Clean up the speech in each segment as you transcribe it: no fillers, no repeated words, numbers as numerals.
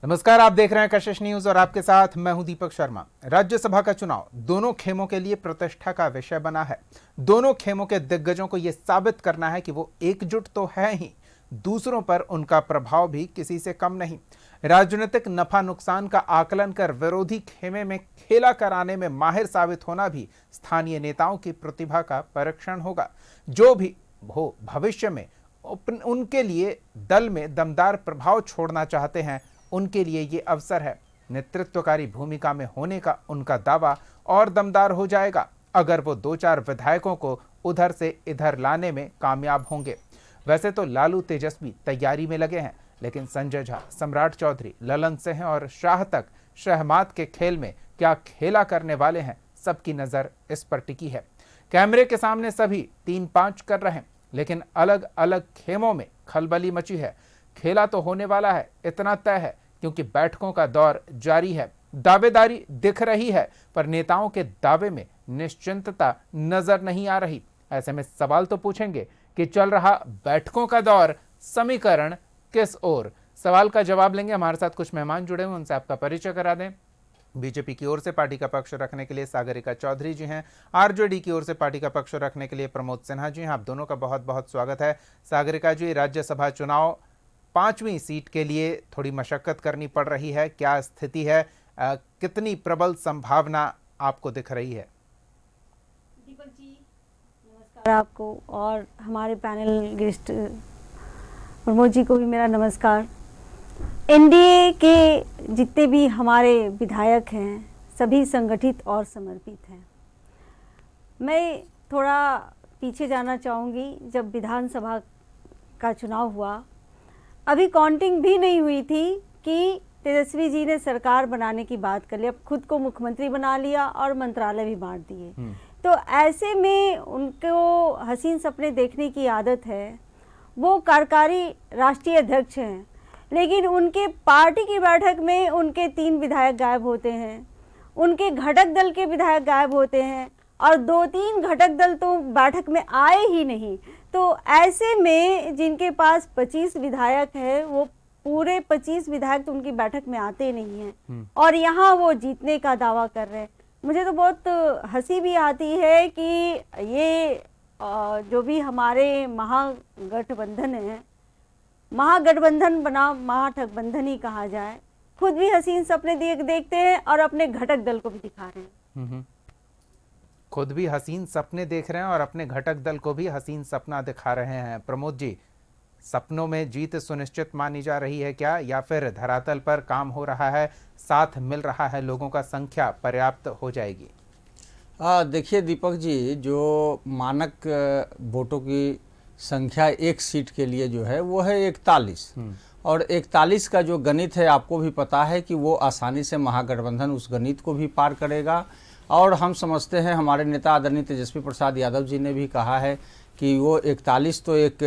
नमस्कार, आप देख रहे हैं कशिश न्यूज और आपके साथ मैं हूं दीपक शर्मा। राज्यसभा का चुनाव दोनों खेमों के लिए प्रतिष्ठा का विषय बना है। दोनों खेमों के दिग्गजों को यह साबित करना है कि वो एकजुट तो है ही, दूसरों पर उनका प्रभाव भी किसी से कम नहीं। राजनीतिक नफा नुकसान का आकलन कर विरोधी खेमे में खेला कराने में माहिर साबित होना भी स्थानीय नेताओं की प्रतिभा का परीक्षण होगा। जो भी हो, भविष्य में उनके लिए दल में दमदार प्रभाव छोड़ना चाहते हैं, उनके लिए ये अवसर है। नेतृत्वकारी भूमिका में होने का उनका दावा और दमदार हो जाएगा अगर वो 2-4 विधायकों को उधर से इधर लाने में कामयाब होंगे। वैसे तो लालू तेजस्वी तैयारी में लगे हैं, लेकिन संजय झा, सम्राट चौधरी, ललन सिंह और शाह तक शहमात के खेल में क्या खेला करने वाले हैं, सबकी नजर इस पर टिकी है। कैमरे के सामने सभी 3-5 कर रहे हैं, लेकिन अलग अलग खेमों में खलबली मची है। खेला तो होने वाला है, इतना तय है, क्योंकि बैठकों का दौर जारी है। दावेदारी दिख रही है, पर नेताओं के दावे में निश्चिंतता नजर नहीं आ रही। ऐसे में सवाल तो पूछेंगे कि चल रहा बैठकों का दौर, समीकरण किस ओर? सवाल का जवाब लेंगे। हमारे साथ कुछ मेहमान जुड़े हुए, उनसे आपका परिचय करा दें। बीजेपी की ओर से पार्टी का पक्ष रखने के लिए सागरिका चौधरी जी हैं। आरजेडी की ओर से पार्टी का पक्ष रखने के लिए प्रमोद सिन्हा जी हैं। आप दोनों का बहुत बहुत स्वागत है। सागरिका जी, राज्यसभा चुनाव 5वीं सीट के लिए थोड़ी मशक्कत करनी पड़ रही है, क्या स्थिति है? कितनी प्रबल संभावना आपको दिख रही है? दीपक जी, नमस्कार आपको और हमारे पैनल गेस्ट प्रमोद जी को भी मेरा नमस्कार। एनडीए के जितने भी हमारे विधायक हैं, सभी संगठित और समर्पित हैं। मैं थोड़ा पीछे जाना चाहूँगी। जब विधानसभा का चुनाव हुआ, अभी काउंटिंग भी नहीं हुई थी कि तेजस्वी जी ने सरकार बनाने की बात कर ली। अब खुद को मुख्यमंत्री बना लिया और मंत्रालय भी बांट दिए। तो ऐसे में उनको हसीन सपने देखने की आदत है। वो कार्यकारी राष्ट्रीय अध्यक्ष हैं, लेकिन उनके पार्टी की बैठक में उनके 3 विधायक गायब होते हैं, उनके घटक दल के विधायक गायब होते हैं और 2-3 घटक दल तो बैठक में आए ही नहीं। तो ऐसे में जिनके पास 25 विधायक है, वो पूरे 25 विधायक तो उनकी बैठक में आते नहीं हैं और यहाँ वो जीतने का दावा कर रहे हैं। मुझे तो बहुत हंसी भी आती है कि ये जो भी हमारे महागठबंधन है, महागठबंधन बना महाठगबंधन ही कहा जाए, खुद भी हसीन सपने देखते हैं और अपने घटक दल को भी दिखा रहे हैं। खुद भी हसीन सपने देख रहे हैं और अपने घटक दल को भी हसीन सपना दिखा रहे हैं। प्रमोद जी, सपनों में जीत सुनिश्चित मानी जा रही है क्या, या फिर धरातल पर काम हो रहा है, साथ मिल रहा है, लोगों का संख्या पर्याप्त हो जाएगी? देखिए दीपक जी, जो मानक वोटों की संख्या एक सीट के लिए जो है वो है 41 और 41 का जो गणित है, आपको भी पता है कि वो आसानी से महागठबंधन उस गणित को भी पार करेगा। और हम समझते हैं, हमारे नेता आदरणीय तेजस्वी प्रसाद यादव जी ने भी कहा है कि वो 41 तो एक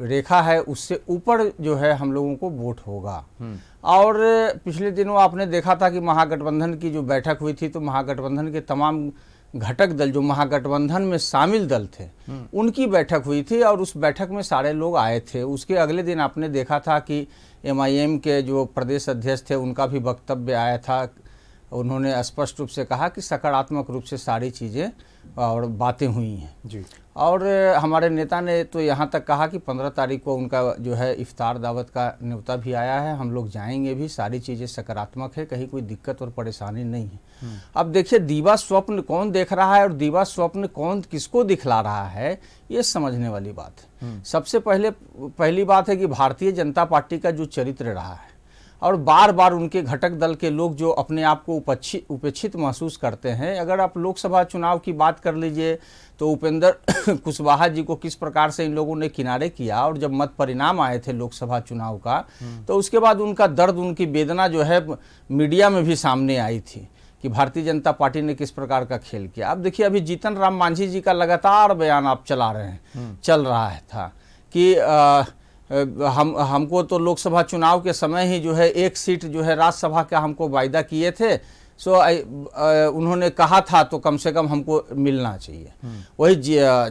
रेखा है, उससे ऊपर जो है हम लोगों को वोट होगा। और पिछले दिनों आपने देखा था कि महागठबंधन की जो बैठक हुई थी, तो महागठबंधन के तमाम घटक दल जो महागठबंधन में शामिल दल थे, उनकी बैठक हुई थी और उस बैठक में सारे लोग आए थे। उसके अगले दिन आपने देखा था कि एमआईएम के जो प्रदेश अध्यक्ष थे, उनका भी वक्तव्य आया था। उन्होंने स्पष्ट रूप से कहा कि सकारात्मक रूप से सारी चीज़ें और बातें हुई हैं जी। और हमारे नेता ने तो यहाँ तक कहा कि 15 तारीख को उनका जो है इफ्तार दावत का न्योता भी आया है, हम लोग जाएंगे भी, सारी चीज़ें सकारात्मक है, कहीं कोई दिक्कत और परेशानी नहीं है। अब देखिए, दीवा स्वप्न कौन देख रहा है और दीवा स्वप्न कौन किसको दिखला रहा है, ये समझने वाली बात है। सबसे पहली बात है कि भारतीय जनता पार्टी का जो चरित्र रहा है और बार बार उनके घटक दल के लोग जो अपने आप को उपेक्षित महसूस करते हैं। अगर आप लोकसभा चुनाव की बात कर लीजिए तो उपेंद्र कुशवाहा जी को किस प्रकार से इन लोगों ने किनारे किया, और जब मत परिणाम आए थे लोकसभा चुनाव का, तो उसके बाद उनका दर्द, उनकी वेदना जो है मीडिया में भी सामने आई थी कि भारतीय जनता पार्टी ने किस प्रकार का खेल किया। अब देखिए, अभी जीतन राम मांझी जी का लगातार बयान आप चल रहा था कि हमको तो लोकसभा चुनाव के समय ही जो है 1 सीट जो है राज्यसभा का हमको वायदा किए थे, उन्होंने कहा था तो कम से कम हमको मिलना चाहिए। वही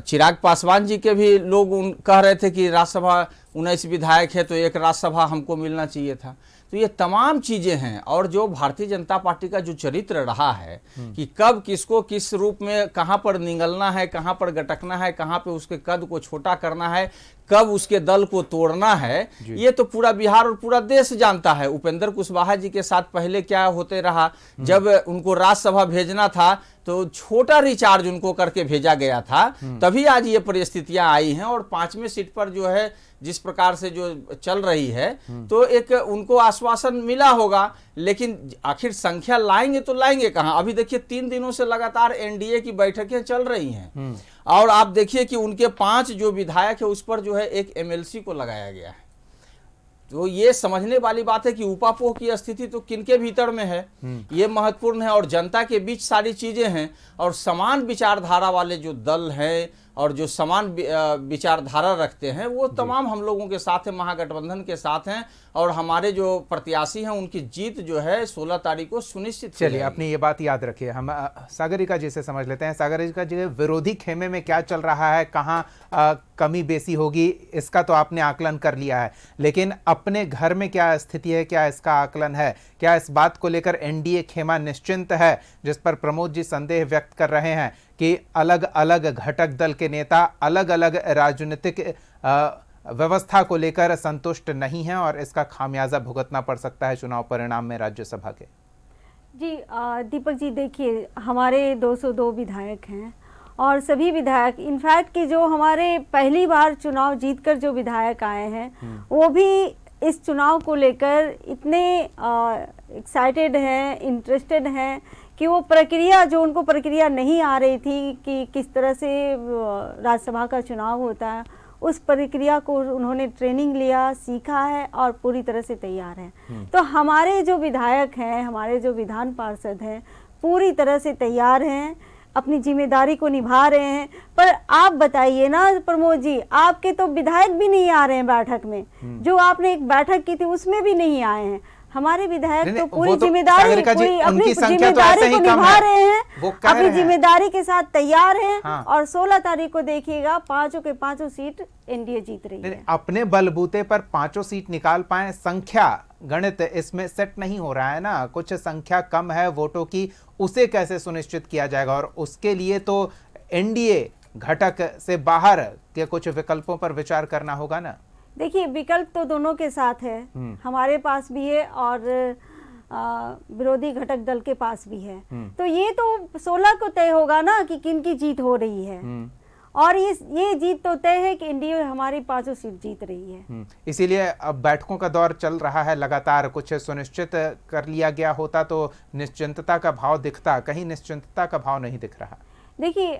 चिराग पासवान जी के भी लोग कह रहे थे कि राज्यसभा 19 विधायक है तो एक राज्यसभा हमको मिलना चाहिए था। तो तो ये तमाम चीजें हैं। और जो भारतीय जनता पार्टी का जो चरित्र रहा है कि कब किसको किस रूप में कहां पर निगलना है, कहां पर गटकना है, कहां पे उसके कद को छोटा करना है, कब उसके दल को तोड़ना है, ये तो पूरा बिहार और पूरा देश जानता है। उपेंद्र कुशवाहा जी के साथ पहले क्या होते रहा, जब उनको राज्यसभा भेजना था तो छोटा रिचार्ज उनको करके भेजा गया था, तभी आज ये परिस्थितियां आई हैं। और 5वें सीट पर जो है जिस प्रकार से जो चल रही है, तो एक उनको आश्वासन मिला होगा, लेकिन आखिर संख्या लाएंगे तो लाएंगे कहां। अभी देखिए 3 दिनों से लगातार एनडीए की बैठकें चल रही हैं, और आप देखिए कि उनके 5 जो विधायक है उस पर जो है एक एमएलसी को लगाया गया है। तो ये समझने वाली बात है कि ऊपापोह की स्थिति तो किनके भीतर में है, ये महत्वपूर्ण है। और जनता के बीच सारी चीजें हैं, और समान विचारधारा वाले जो दल हैं और जो समान विचारधारा रखते हैं वो तमाम हम लोगों के साथ हैं, महागठबंधन के साथ हैं। और हमारे जो प्रत्याशी हैं उनकी जीत जो है 16 तारीख को सुनिश्चित। चलिए, अपनी ये बात याद रखिए। हम सागरिका जी से समझ लेते हैं। सागरिका जी, विरोधी खेमे में क्या चल रहा है, कहाँ कमी बेसी होगी, इसका तो आपने आकलन कर लिया है, लेकिन अपने घर में क्या स्थिति है, क्या इसका आकलन है? क्या इस बात को लेकर एनडीए खेमा निश्चिंत है, जिस पर प्रमोद जी संदेह व्यक्त कर रहे हैं कि अलग अलग घटक दल के नेता अलग अलग राजनीतिक व्यवस्था को लेकर संतुष्ट नहीं हैं और इसका खामियाजा भुगतना पड़ सकता है चुनाव परिणाम में राज्यसभा के? जी दीपक जी, देखिए हमारे 202 विधायक हैं, और सभी विधायक, इनफैक्ट कि जो हमारे पहली बार चुनाव जीतकर जो विधायक आए हैं वो भी इस चुनाव को लेकर इतने एक्साइटेड हैं, इंटरेस्टेड हैं कि वो प्रक्रिया, जो उनको प्रक्रिया नहीं आ रही थी कि किस तरह से राज्यसभा का चुनाव होता है, उस प्रक्रिया को उन्होंने ट्रेनिंग लिया, सीखा है और पूरी तरह से तैयार है। तो हमारे जो विधायक हैं, हमारे जो विधान पार्षद हैं, पूरी तरह से तैयार हैं, अपनी जिम्मेदारी को निभा रहे हैं। पर आप बताइए ना प्रमोद जी, आपके तो विधायक भी नहीं आ रहे हैं बैठक में, जो आपने एक बैठक की थी उसमें भी नहीं आए हैं। हमारे विधायक तो पूरी जिम्मेदारी, अपनी जिम्मेदारी को निभा रहे हैं, अपनी जिम्मेदारी के साथ तैयार हैं। हाँ। और 16 तारीख को देखिएगा 5 के 5 सीट एनडीए जीत रही है। अपने बलबूते पर 5 सीट निकाल पाए, संख्या गणित इसमें सेट नहीं हो रहा है ना, कुछ संख्या कम है वोटों की, उसे कैसे सुनिश्चित किया जाएगा? और उसके लिए तो एनडीए घटक से बाहर के कुछ विकल्पों पर विचार करना होगा ना। देखिए, विकल्प तो दोनों के साथ है, हमारे पास भी है और विरोधी घटक दल के पास भी है। तो ये तो 16 को तय होगा ना कि किन की जीत हो रही है, और ये जीत तो तय है कि एनडीए हमारी 5 सीट जीत रही है। इसीलिए अब बैठकों का दौर चल रहा है लगातार। कुछ सुनिश्चित कर लिया गया होता तो निश्चिंतता का भाव दिखता, कहीं निश्चिंतता का भाव नहीं दिख रहा। देखिए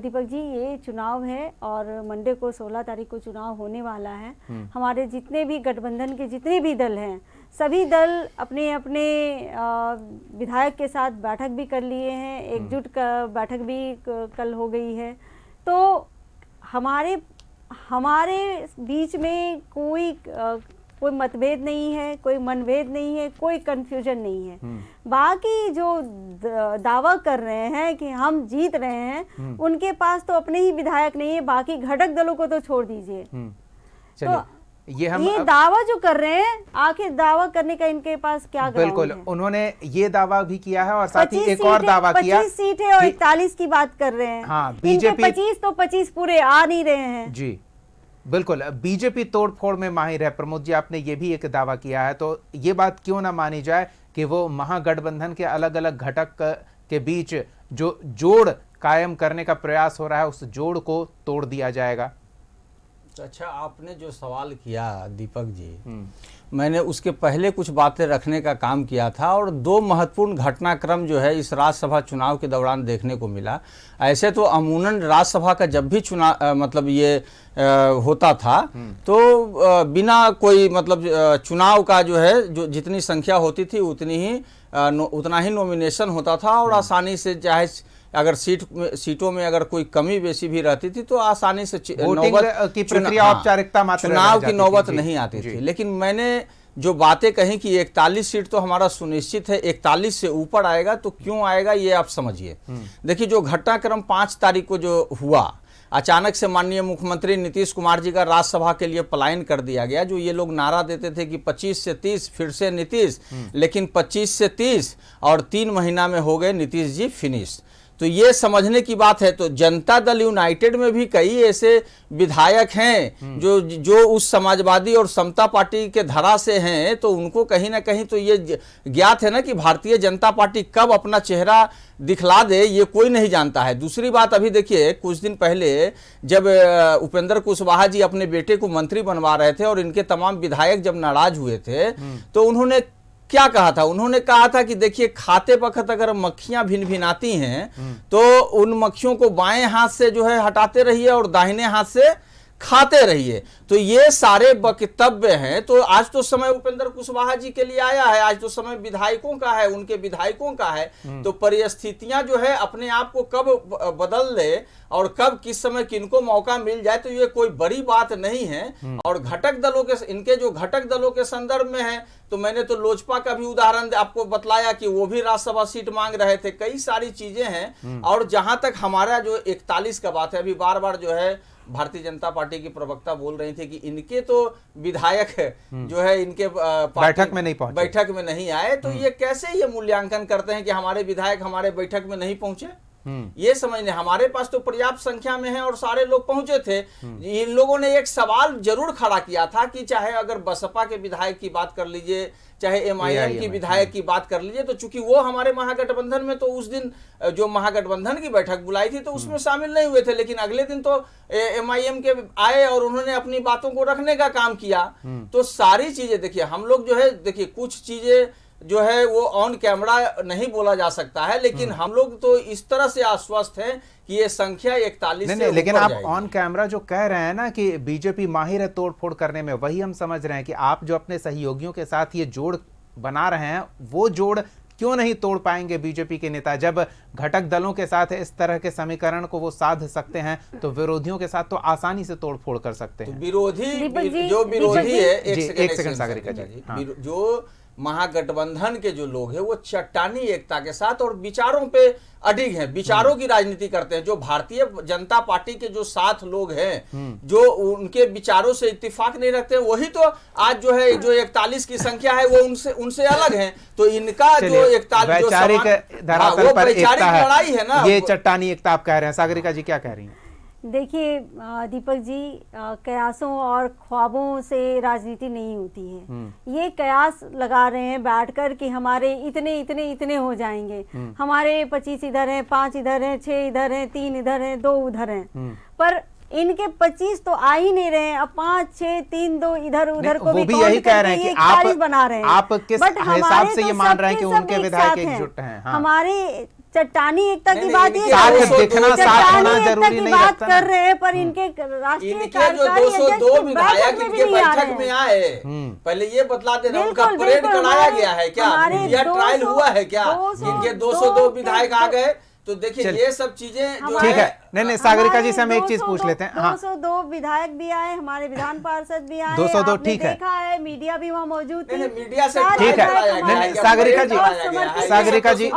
दीपक जी, ये चुनाव है और मंडे को 16 तारीख को चुनाव होने वाला है। हमारे जितने भी गठबंधन के जितने भी दल हैं, सभी दल अपने अपने विधायक के साथ बैठक भी कर लिए हैं, एकजुट का बैठक भी कल हो गई है। तो हमारे बीच में कोई मतभेद नहीं है, कोई मनभेद नहीं है, कोई कंफ्यूजन नहीं है। बाकी जो दावा कर रहे हैं कि हम जीत रहे हैं, उनके पास तो अपने ही विधायक नहीं है, बाकी घटक दलों को तो छोड़ दीजिए। तो ये दावा जो कर रहे हैं, आखिर दावा करने का इनके पास क्या ग्राउंड है? बिल्कुल, उन्होंने ये दावा भी किया है और साथ ही एक और दावा किया, 25 सीट है और 41 की बात कर रहे हैं। हाँ, बीजेपी 25 पूरे आ नहीं रहे हैं। जी बिल्कुल, बीजेपी तोड़फोड़ में माहिर है। प्रमोद जी, आपने ये भी एक दावा किया है, तो ये बात क्यों ना मानी जाए कि वो महागठबंधन के अलग अलग घटक के बीच जो जोड़ कायम करने का प्रयास हो रहा है, उस जोड़ को तोड़ दिया जाएगा? अच्छा, आपने जो सवाल किया दीपक जी, मैंने उसके पहले कुछ बातें रखने का काम किया था, और 2 महत्वपूर्ण घटनाक्रम जो है इस राज्यसभा चुनाव के दौरान देखने को मिला। ऐसे तो अमूमन राज्यसभा का जब भी चुनाव मतलब ये होता था, तो बिना कोई मतलब चुनाव का जो है, जो जितनी संख्या होती थी उतना ही नॉमिनेशन होता था, और आसानी से, चाहे अगर सीटों में अगर कोई कमी बेसी भी रहती थी तो आसानी से नौबत की प्रक्रिया, औपचारिकता मात्र चुनाव की नौबत नहीं आती थी। लेकिन मैंने जो बातें कही कि 41 सीट तो हमारा सुनिश्चित है, 41 से ऊपर आएगा, तो क्यों आएगा ये आप समझिए। देखिए, जो घटनाक्रम 5 तारीख को जो हुआ, अचानक से माननीय मुख्यमंत्री नीतीश कुमार जी का राज्यसभा के लिए पलायन कर दिया गया। जो ये लोग नारा देते थे कि 25 से 30 फिर से नीतीश, लेकिन 25 से 30 और 3 महीना में हो गए नीतीश जी फिनिश। तो ये समझने की बात है। तो जनता दल यूनाइटेड में भी कई ऐसे विधायक हैं जो उस समाजवादी और समता पार्टी के धरा से हैं, तो उनको कहीं ना कहीं तो ये ज्ञात है ना कि भारतीय जनता पार्टी कब अपना चेहरा दिखला दे, ये कोई नहीं जानता है। दूसरी बात, अभी देखिए कुछ दिन पहले जब उपेंद्र कुशवाहा जी अपने बेटे को मंत्री बनवा रहे थे और इनके तमाम विधायक जब नाराज हुए थे, तो उन्होंने क्या कहा था? उन्होंने कहा था कि देखिए, खाते वक्त अगर मक्खियां भिन भिनाती हैं तो उन मक्खियों को बाएं हाथ से जो है हटाते रहिए और दाहिने हाथ से खाते रहिए। तो ये सारे वक्तव्य हैं। तो आज तो समय उपेंद्र कुशवाहा जी के लिए आया है, आज तो समय विधायकों का है, उनके विधायकों का है। तो परिस्थितियां जो है अपने आप को कब बदल ले और कब किस समय किनको मौका मिल जाए, तो ये कोई बड़ी बात नहीं है। और घटक दलों के, इनके जो घटक दलों के संदर्भ में है, तो मैंने तो लोजपा का भी उदाहरण आपको बतलाया कि वो भी राज्यसभा सीट मांग रहे थे। कई सारी चीजें हैं। और जहां तक हमारा जो 41 का बात है, अभी बार बार जो है भारतीय जनता पार्टी की प्रवक्ता बोल रही थी कि इनके तो विधायक जो है इनके बैठक में नहीं पहुंचे, बैठक में नहीं आए। तो ये कैसे ये मूल्यांकन करते हैं कि हमारे विधायक हमारे बैठक में नहीं पहुंचे? ये समझने, हमारे पास तो पर्याप्त संख्या में है और सारे लोग पहुंचे थे। इन लोगों ने एक सवाल जरूर खड़ा किया था कि चाहे अगर बसपा के विधायक की बात कर लीजिए, चाहे MIM की विधायक की बात कर लीजिए, तो चूंकि वो हमारे महागठबंधन में, तो उस दिन जो महागठबंधन की बैठक बुलाई थी तो उसमें शामिल नहीं हुए थे। लेकिन अगले दिन तो MIM के आए और उन्होंने अपनी बातों को रखने का काम किया। तो सारी चीजें देखिए, हम लोग जो है, देखिए कुछ चीजें जो है वो ऑन कैमरा नहीं बोला जा सकता है, लेकिन हम लोग तो इस तरह से आश्वस्त हैं कि ये संख्या 41 नहीं, लेकिन आप ऑन कैमरा जो कह रहे हैं ना कि बीजेपी माहिर है तोड़फोड़ करने में, वही हम समझ रहे हैं कि आप जो अपने सहयोगियों के साथ ये जोड़ बना रहे हैं, वो जोड़ क्यों नहीं तोड़ पाएंगे बीजेपी के नेता? जब घटक दलों के साथ इस तरह के समीकरण को वो साध सकते हैं, तो विरोधियों के साथ तो आसानी से तोड़फोड़ कर सकते हैं। विरोधी जो विरोधी है, एक सेकंड सागरिका जी, जो महागठबंधन के जो लोग हैं वो चट्टानी एकता के साथ और विचारों पे अडिग हैं, विचारों की राजनीति करते हैं। जो भारतीय जनता पार्टी के जो 7 लोग हैं जो उनके विचारों से इत्तेफाक नहीं रखते, वही तो आज जो है जो 41 की संख्या है वो उनसे अलग है। तो इनका जो 41 वैचारिक धरातल पर एकता है, लड़ाई है ना, ये चट्टानी एकता आप कह रहे हैं। सागरिका जी क्या कह रही हैं? देखिए दीपक जी, कयासों और ख्वाबों से राजनीति नहीं होती है। ये कयास लगा रहे हैं बैठकर कि हमारे इतने इतने इतने हो जाएंगे, हमारे 25 इधर हैं, 5 इधर हैं, 6 इधर हैं, 3 इधर हैं, 2 उधर हैं। पर इनके 25 तो आ ही नहीं रहे हैं। अब 5, 6, 3 2 इधर उधर को भी यही कह रहे हैं कि आप बना रहे हैं। आप किस हिसाब से ये मान रहे हैं कि उनके विधायक एकजुट हैं? हमारे चट्टानी एकता की बात, ये जरूरी नहीं बात कर रहे हैं, पर इनके राष्ट्रीय जो 202 विधायक इनके बैठक में आए, पहले ये बतला देना, उनका परेड कराया गया है क्या? मीडिया ट्रायल हुआ है क्या? इनके 202 विधायक आ गए। तो देखिए ये सब चीजें ठीक है। नहीं, सागरिका जी से हम एक चीज पूछ लेते हैं। 202 विधायक भी आए, हमारे विधान पार्षद भी आए, 202 ठीक है, देखा है, मीडिया भी वहाँ मौजूद थी। मीडिया से ठीक है। नहीं, सागरिका जी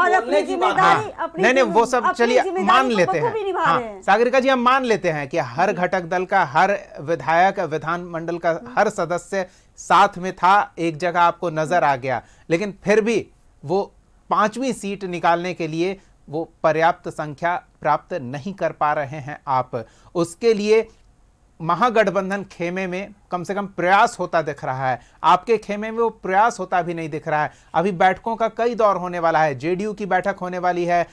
नहीं, वो सब चलिए मान लेते हैं। हाँ, सागरिका जी हम मान लेते हैं कि हर घटक दल का हर विधायक, विधानमंडल का हर सदस्य साथ में था, एक जगह आपको नजर आ गया, लेकिन फिर भी वो 5वीं सीट निकालने के लिए वो पर्याप्त संख्या प्राप्त नहीं कर पा रहे हैं आप। उसके लिए महागठबंधन खेमे में कम से कम प्रयास होता दिख रहा है, आपके खेमे में वो प्रयास होता भी नहीं दिख रहा है। अभी बैठकों का कई दौर होने वाला है, जेडीयू की बैठक होने वाली है,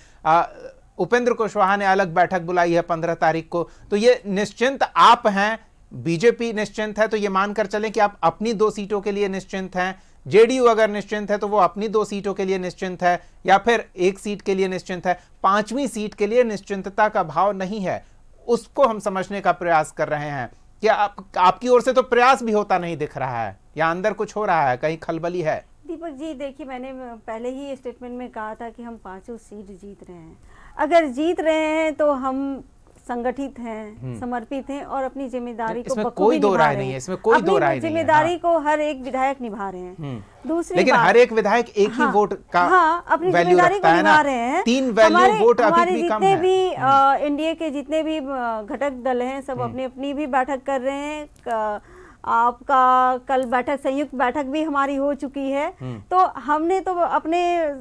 उपेंद्र कुशवाहा ने अलग बैठक बुलाई है 15 तारीख को। तो ये निश्चिंत आप हैं, बीजेपी निश्चिंत है, तो ये मानकर चलें कि आप अपनी 2 सीटों के लिए निश्चिंत हैं। जेडीयू अगर निश्चिंत है तो वो अपनी 2 सीटों के लिए निश्चिंत है, या फिर 1 सीट के लिए निश्चिंत है। 5वीं सीट के लिए निश्चिंतता का भाव नहीं है, उसको हम समझने का प्रयास कर रहे हैं कि आपकी ओर से तो प्रयास भी होता नहीं दिख रहा है, या अंदर कुछ हो रहा है, कहीं खलबली है? दीपक जी देखिए, मैंने पहले ही स्टेटमेंट में कहा था कि हम 5 सीट जीत रहे हैं। अगर जीत रहे हैं तो हम संगठित हैं, समर्पित हैं और अपनी जिम्मेदारी को इसमें बखूबी कोई दो निभा राय रहे नहीं है, हैं। इसमें कोई दो अपनी राय नहीं है। जिम्मेदारी हाँ। को हर एक विधायक निभा रहे हैं। दूसरी लेकिन बात, हर एक विधायक एक ही हाँ, वोट का हाँ, अपनी वैल्यू जिम्मेदारी रखता को है निभा ना। रहे हैं। 3 वैल्यू वोट अभी हमारे भी कम जितने है। भी एनडीए के जितने भी घटक दल हैं सब अपनी अपनी भी बैठक कर रहे हैं। आपका कल बैठक, संयुक्त बैठक भी हमारी हो चुकी है। तो हमने तो अपने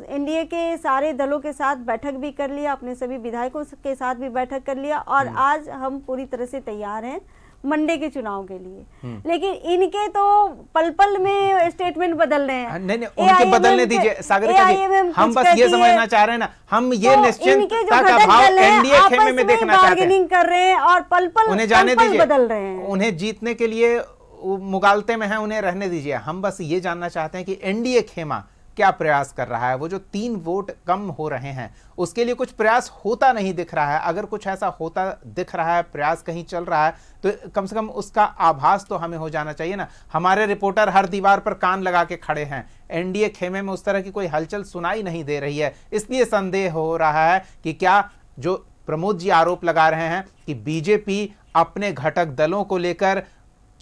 एनडीए के सारे दलों के साथ बैठक भी कर लिया, अपने सभी विधायकों के साथ भी बैठक कर लिया और आज हम पूरी तरह से तैयार हैं मंडे के चुनाव के लिए। लेकिन इनके तो पल पल में स्टेटमेंट बदल रहे हैं। नहीं, उनके बदलने दीजिए सागरिका जी, हम बस ये समझना चाह रहे हैं ना, हम ये निश्चिंतता का भाव एनडीए खेमे में देखना चाहते हैं। बार्गेनिंग कर रहे हैं और पल पल उन्हें जाने दीजिए, बदल रहे हैं। उन्हें जीतने के लिए मुगालते में हैं, उन्हें रहने दीजिए। हम बस ये जानना चाहते हैं कि एनडीए खेमा क्या प्रयास कर रहा है। वो जो 3 वोट कम हो रहे हैं उसके लिए कुछ प्रयास होता नहीं दिख रहा है। अगर कुछ ऐसा होता दिख रहा है, प्रयास कहीं चल रहा है, तो कम से कम उसका आभास तो हमें हो जाना चाहिए ना। हमारे रिपोर्टर हर दीवार पर कान लगा के खड़े हैं, एनडीए खेमे में उस तरह की कोई हलचल सुनाई नहीं दे रही है। इसलिए संदेह हो रहा है कि क्या जो प्रमोद जी आरोप लगा रहे हैं कि बीजेपी अपने घटक दलों को लेकर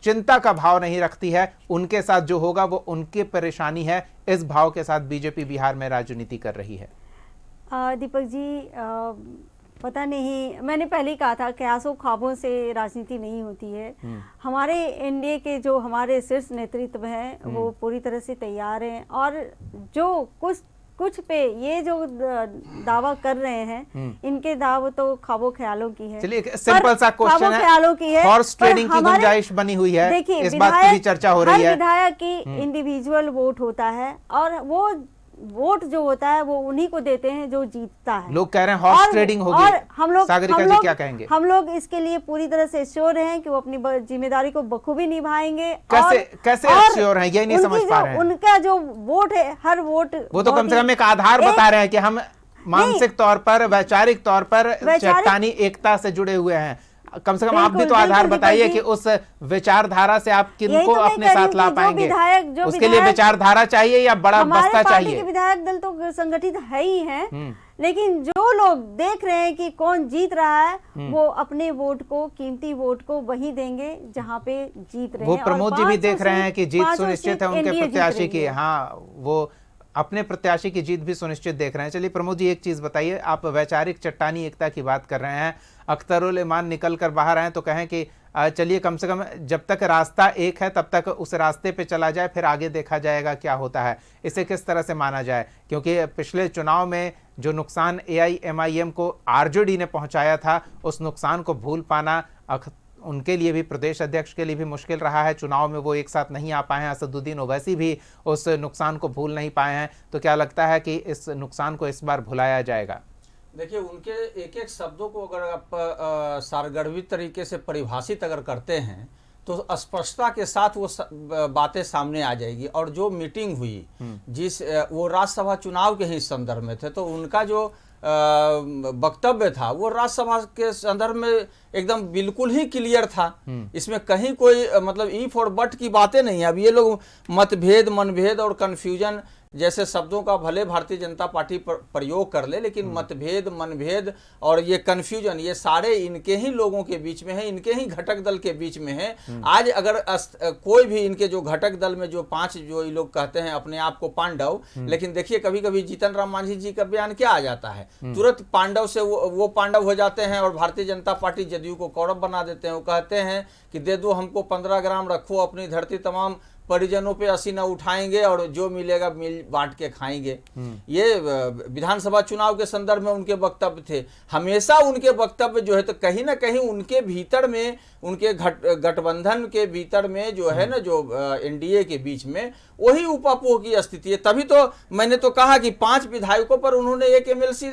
चिंता का भाव नहीं रखती है, उनके साथ जो होगा वो उनकी परेशानी है, इस भाव के साथ बीजेपी बिहार में राजनीति कर रही है। दीपक जी, पता नहीं, मैंने पहले ही कहा था कयासों ख्वाबों से राजनीति नहीं होती है। हमारे एनडीए के जो हमारे शीर्ष नेतृत्व हैं वो पूरी तरह से तैयार हैं और जो कुछ पे ये जो दावा कर रहे हैं इनके दाव तो ख्वाबों ख्यालों की है। चलिए सिंपल सा क्वेश्चन है, ख्यालों की है, हॉर्स ट्रेडिंग की गुंजाइश बनी हुई है, देखिए इस बात की भी चर्चा हो रही है। विधायक की इंडिविजुअल वोट होता है और वो वोट जो होता है वो उन्हीं को देते हैं जो जीतता है। लोग कह रहे हैं हॉर्स ट्रेडिंग होगी। और हम लोग सागरिका जी क्या कहेंगे? हम लोग इसके लिए पूरी तरह से श्योर हैं कि वो अपनी जिम्मेदारी को बखूबी निभाएंगे। कैसे श्योर हैं, ये नहीं समझ पा रहे हैं। उनका जो वोट है, हर वोट वो तो कम से कम एक आधार बता रहे हैं कि हम मानसिक तौर पर, वैचारिक तौर पर चट्टानी एकता से जुड़े हुए हैं। कम से कम आप भी तो आधार बताइए कि उस विचारधारा से आप किनको अपने साथ ला पाएंगे। उसके लिए विचारधारा चाहिए या बड़ा बस्ता चाहिए? विधायक दल तो संगठित है ही है, लेकिन जो लोग देख रहे हैं कि कौन जीत रहा है वो अपने वोट को, कीमती वोट को वही देंगे जहां पे जीत रहे हैं। वो प्रमोद जी भी देख रहे हैं कि जीत सुनिश्चित है उनके प्रत्याशी की। हाँ, वो अपने प्रत्याशी की जीत भी सुनिश्चित देख रहे हैं। चलिए प्रमोद जी एक चीज बताइए, आप वैचारिक चट्टानी एकता की बात कर रहे हैं, अख्तरुल इमान निकल कर बाहर आए तो कहें कि चलिए कम से कम जब तक रास्ता एक है तब तक उस रास्ते पे चला जाए, फिर आगे देखा जाएगा क्या होता है। इसे किस तरह से माना जाए, क्योंकि पिछले चुनाव में जो नुकसान AIMIM को आरजेडी ने पहुंचाया था, उस नुकसान को भूल पाना उनके लिए भी, प्रदेश अध्यक्ष के लिए भी मुश्किल रहा है। चुनाव में वो एक साथ नहीं आ पाए हैं, असदुद्दीन ओवैसी भी उस नुकसान को भूल नहीं पाए हैं। तो क्या लगता है कि इस नुकसान को इस बार भुलाया जाएगा? देखिए, उनके एक एक शब्दों को अगर आप सारगर्भित तरीके से परिभाषित अगर करते हैं तो स्पष्टता के साथ वो बातें सामने आ जाएगी। और जो मीटिंग हुई, जिस वो राज्यसभा चुनाव के ही संदर्भ में थे, तो उनका जो वक्तव्य था वो राज्यसभा के संदर्भ में एकदम बिल्कुल ही क्लियर था। इसमें कहीं कोई मतलब ईफ और बट की बातें नहीं है। अब ये लोग मतभेद, मनभेद और कंफ्यूजन जैसे शब्दों का भले भारतीय जनता पार्टी प्रयोग कर ले, लेकिन मतभेद, मनभेद और ये कंफ्यूजन, ये सारे इनके ही लोगों के बीच में है, इनके ही घटक दल के बीच में है। आज अगर कोई भी इनके जो घटक दल में जो 5 जो ये लोग कहते हैं अपने आप को पांडव, लेकिन देखिए कभी कभी जीतन राम मांझी जी का बयान क्या आ जाता है, तुरंत पांडव से वो पांडव हो जाते हैं और भारतीय जनता पार्टी जदयू को कौरव बना देते हैं। वो कहते हैं कि दे दो हमको 15 ग्राम, रखो अपनी धरती, तमाम परिजनों पे असीना उठाएंगे और जो मिलेगा मिल बांट के खाएंगे। ये विधानसभा चुनाव के संदर्भ में उनके वक्तव्य थे। हमेशा उनके वक्तव्य जो है तो कहीं ना कहीं उनके भीतर में, उनके गठबंधन के भीतर में जो है ना, जो एनडीए के बीच में वही उपापोह की स्थिति है। तभी तो मैंने तो कहा कि 5 विधायकों पर उन्होंने एक MLC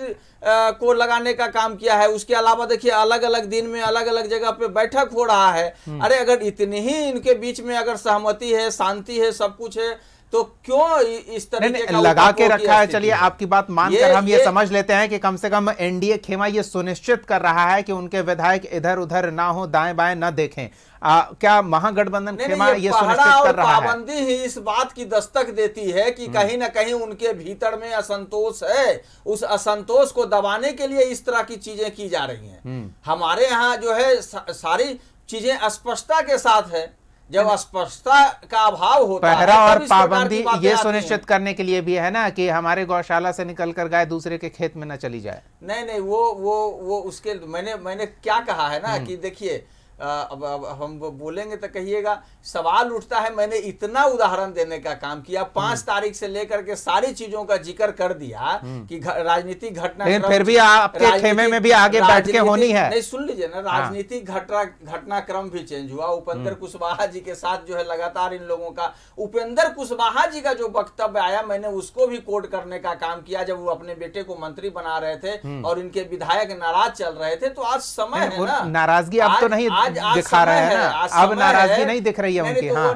को लगाने का काम किया है। उसके अलावा देखिए अलग अलग दिन में अलग अलग जगह पे बैठक हो रहा है। अरे अगर इतनी ही इनके बीच में अगर सहमति है, शांति है, सब कुछ है, तो क्यों इस तरीके का लगा के उठाव की रखा है। स्थिति चलिए आपकी बात मानकर हम ये समझ लेते हैं कि कम से कम एनडीए खेमा ये सुनिश्चित कर रहा है कि उनके विधायक इधर उधर ना हो, दाएं बाएं ना देखें। क्या महागठबंधन खेमा ये सुनिश्चित कर रहा है? पाबंदी ही इस बात की दस्तक देती है कि कहीं ना कहीं उनके भीतर में असंतोष है, उस असंतोष को दबाने के लिए इस तरह की चीजें की जा रही हैं। हमारे यहाँ जो है सारी चीजें स्पष्टता के साथ है। जब स्पष्टता का अभाव होता है, पहरा और तब इस प्रकार पाबंदी की बातें ये आती सुनिश्चित हैं। करने के लिए भी है ना कि हमारे गौशाला से निकलकर गाय दूसरे के खेत में न चली जाए। नहीं, वो उसके मैंने क्या कहा है ना कि देखिए, अब हम बोलेंगे तो कहिएगा, सवाल उठता है। मैंने इतना उदाहरण देने का काम किया, 5 तारीख से लेकर के सारी चीजों का जिक्र कर दिया कि राजनीतिक घटना, लेकिन फिर भी आपके खेमे में भी आगे बैठ के होनी है। नहीं, सुन लीजिए ना, राजनीतिक घटनाक्रम भी चेंज हुआ। उपेंद्र कुशवाहा जी के साथ जो है लगातार इन लोगों का, उपेंद्र कुशवाहा जी का जो वक्तव्य आया, मैंने उसको भी कोट करने का काम किया जब वो अपने बेटे को मंत्री बना रहे थे और इनके विधायक नाराज चल रहे थे। तो आज समय है ना, नाराजगी अब तो नहीं दिखा रहे हैं ना, अब नाराजगी नहीं दिख रही है उनकी। तो हाँ,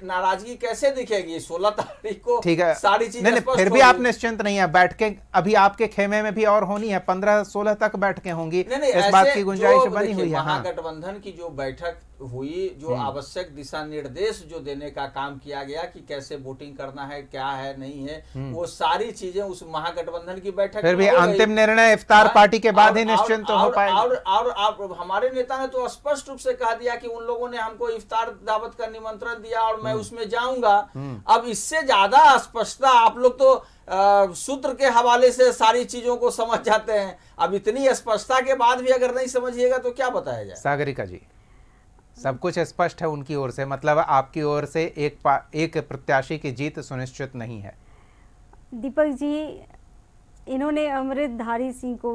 नाराजगी कैसे दिखेगी? 16 तारीख को ठीक है, सारी चीजें नहीं, फिर भी आप निश्चिंत नहीं है बैठ के। अभी आपके खेमे में भी और होनी है, 15-16 तक बैठकें होंगी, इस बात की गुंजाइश बनी हुई है। महागठबंधन की जो बैठक हुई, जो आवश्यक दिशा निर्देश जो देने का काम किया गया कि कैसे वोटिंग करना है, क्या है नहीं है, वो सारी चीजें उस महागठबंधन की बैठक फिर भी अंतिम निर्णय इफ्तार पार्टी के बाद ही निश्चिंत हो पाएगा। और हमारे नेता ने तो स्पष्ट रूप से कह दिया कि उन लोगों ने हमको इफ्तार दावत का निमंत्रण दिया और मैं उसमें जाऊंगा। अब इससे ज्यादा स्पष्टता, आप लोग तो सूत्र के हवाले से सारी चीजों को समझ जाते हैं। अब इतनी स्पष्टता के बाद भी अगर नहीं समझिएगा तो क्या बताया जाए? सागरिका जी, सब कुछ स्पष्ट है उनकी ओर से, मतलब आपकी ओर से एक प्रत्याशी की जीत सुनिश्चित नहीं है। दीपक जी, इन्होंने अमृतधारी सिंह को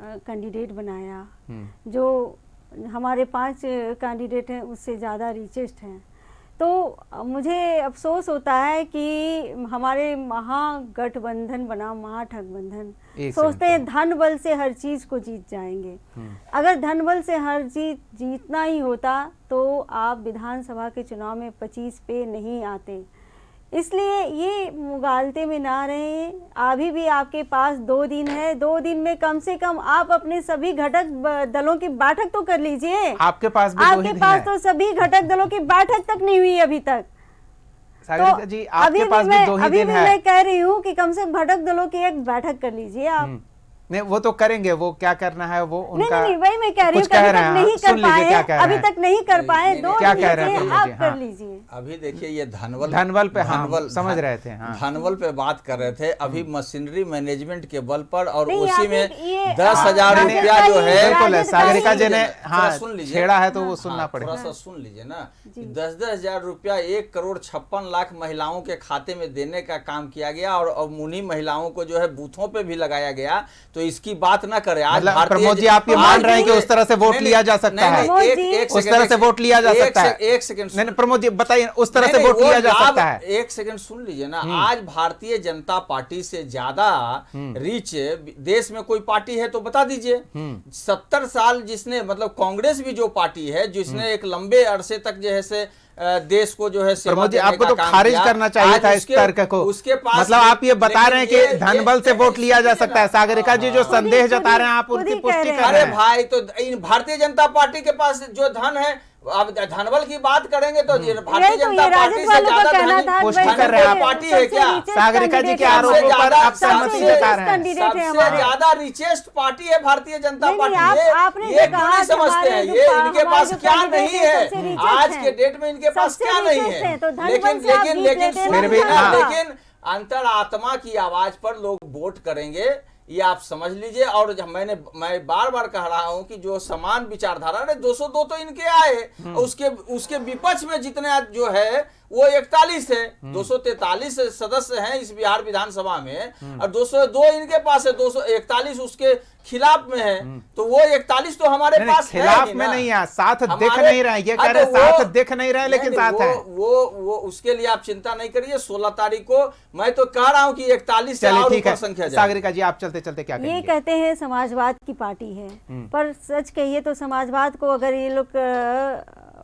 कैंडिडेट बनाया, जो हमारे 5 कैंडिडेट हैं उससे ज़्यादा रिचेस्ट हैं। तो मुझे अफसोस होता है कि हमारे महागठबंधन बना महाठगबंधन सोचते हैं धन बल से हर चीज़ को जीत जाएंगे। अगर धन बल से हर चीज जीतना ही होता तो आप विधानसभा के चुनाव में 25 पे नहीं आते। इसलिए ये मुगालते में ना रहें। अभी भी आपके पास 2 दिन है, 2 दिन में कम से कम आप अपने सभी घटक दलों की बैठक तो कर लीजिए। आपके पास भी आपके पास तो सभी घटक दलों की बैठक तक नहीं हुई अभी तक। सागरिका जी, आपके पास भी 2 ही दिन है। मैं कह रही हूँ कि कम से कम घटक दलों की एक बैठक कर लीजिए आप। नहीं, वो तो करेंगे, वो क्या करना है वो उनका। नहीं, वही मैं कह रही हूँ, नहीं कर पाए, अभी तक नहीं कर पाए। 2 क्या कह रहे हैं आप कर लीजिए। अभी देखिए, ये धनबल पे समझ रहे थे, धनबल पे बात कर रहे थे। अभी मशीनरी मैनेजमेंट के बल पर और उसी में 10,000 रुपया जो है, सागरिका जी ने छेड़ा है तो वो सुनना पड़ेगा। थोड़ा सा सुन लीजिए ना। 10,000 रुपया 1,56,00,000 महिलाओं के खाते में देने का काम किया गया और उन्हीं महिलाओं को जो है बूथों पे भी लगाया गया। तो इसकी बात ना करें। आज प्रमोद जी, आप ये मान रहे हैं कि उस तरह से वोट लिया जा सकता है? उस तरह से वोट लिया जा सकता है? एक सेकंड नहीं, प्रमोद जी बताइए, उस तरह से वोट लिया जा सकता है? एक सेकंड सुन लीजिए ना। आज भारतीय जनता पार्टी से ज्यादा रीच देश में कोई पार्टी है तो बता दीजिए। 70 साल जिसने, मतलब कांग्रेस भी जो पार्टी है जिसने एक लंबे अरसे तक जो है से देश को जो है सेवा देने आपको का तो काम खारिज किया। करना चाहिए था इस तर्क को। उसके पास, मतलब आप ये बता रहे हैं कि धनबल से वोट लिया जा सकता है। सागरिका जी जो संदेह जता रहे हैं आप उनकी पुष्टि कर रहे हैं। अरे भाई, तो भारतीय जनता पार्टी के पास जो धन है, अब धनबल की बात करेंगे तो भारतीय जनता पार्टी से ज्यादा पुष्टि कर रहे हैं पार्टी है क्या? सागरिका जी के आरोपों पर आप सहमति जता रहे हैं। सबसे ज्यादा रिचेस्ट पार्टी है भारतीय जनता पार्टी। ये क्यों नहीं समझते हैं? ये इनके पास क्या नहीं है आज के डेट में, इनके पास क्या नहीं है? लेकिन अंतरात्मा की आवाज पर लोग वोट करेंगे, ये आप समझ लीजिए। और मैं बार बार कह रहा हूं कि जो समान विचारधारा, अरे 202 तो इनके आए, उसके विपक्ष में जितने जो है वो 41 है। 243 सदस्य हैं इस बिहार विधानसभा में और 202 इनके पास है, 241 उसके खिलाफ में है। तो वो 41 तो हमारे पास खिलाफ में नहीं है, साथ दिख नहीं रहे। ये कह रहे साथ दिख नहीं रहे, लेकिन साथ है। वो उसके लिए आप चिंता नहीं करिए। 16 तारीख को मैं तो कह रहा हूं कि 41 से और ऊपर संख्या जाए। सागरिका जी, आप चलते चलते क्या कहेंगे? ये कहते हैं समाजवाद की पार्टी है, पर सच कहिए तो समाजवाद को अगर ये लोग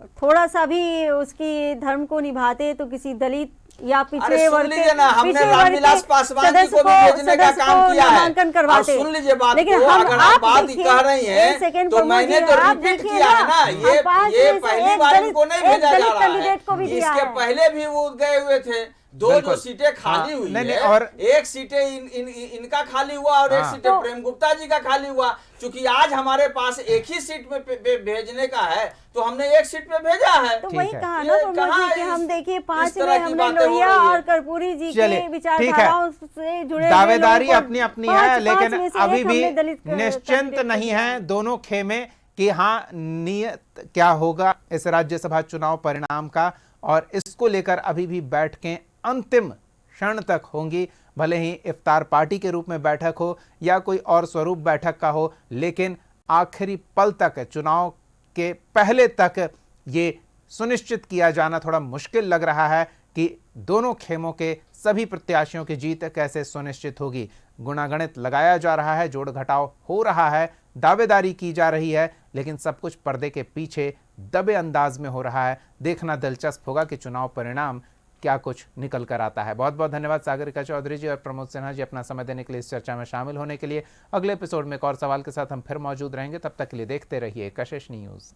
थोड़ा सा भी उसकी धर्म को निभाते तो किसी दलित या अरे पिछड़े सुन वर्ग लीजिए ना, हमने पिछड़े वर्ग रामविलास के पासवान जी सदस्य को भी भेजने का सदस्य काम को किया है। नामांकन अब करवाते। सुन लीजिए बात लेकिन को, हम अगर आप बात देखिए, कह रही एक हैं सेकंड तो प्रमोद मैंने जी, तो आप रिपीट देखिए किया है ना, हम पांच ये में से पहली एक बार दलित- इनको नहीं एक भेजा जा दलित रहा कैंडिडेट को भी है, दिया इसके है। पहले भी वो गए हुए थे। दो बिल्कुल। जो सीटें खाली हुई नहीं, है, और एक सीटें इनका खाली हुआ और एक सीटें तो- प्रेम गुप्ता जी का खाली हुआ। चूंकि आज हमारे पास एक ही सीट में भेजने का है तो हमने एक सीट पे भेजा है। तो ठीक वही है। कहा ये ना प्रमोद कहाँ जी कि इस- हम देखिए इस 5 तरह में की हमने बातें हो लोहिया रही है। और कर्पूरी जी चलिए, के ठीक विचारधाराओं से जुड़े हुए दावेदारी लोगों को अपनी अपनी 5 है, लेकिन में से अभी एक भी हमने दलित निश्चिंत कैंडिडेट नहीं को दिया है दोनों खेमे कि हाँ नियत क्या होगा इस राज्यसभा चुनाव परिणाम का, और इसको लेकर अभी भी बैठकें अंतिम क्षण तक होंगी। भले ही इफ्तार पार्टी के रूप में बैठक हो या कोई और स्वरूप बैठक का हो, लेकिन आखिरी पल तक, चुनाव के पहले तक ये सुनिश्चित किया जाना थोड़ा मुश्किल लग रहा है कि दोनों खेमों के सभी प्रत्याशियों की जीत कैसे सुनिश्चित होगी। गुणागणित लगाया जा रहा है, जोड़ घटाव हो रहा है, दावेदारी की जा रही है, लेकिन सब कुछ पर्दे के पीछे दबे अंदाज में हो रहा है। देखना दिलचस्प होगा कि चुनाव परिणाम क्या कुछ निकल कर आता है। बहुत बहुत धन्यवाद सागरिका चौधरी जी और प्रमोद सिन्हा जी अपना समय देने के लिए, इस चर्चा में शामिल होने के लिए। अगले एपिसोड में एक और सवाल के साथ हम फिर मौजूद रहेंगे। तब तक के लिए देखते रहिए कशिश न्यूज़।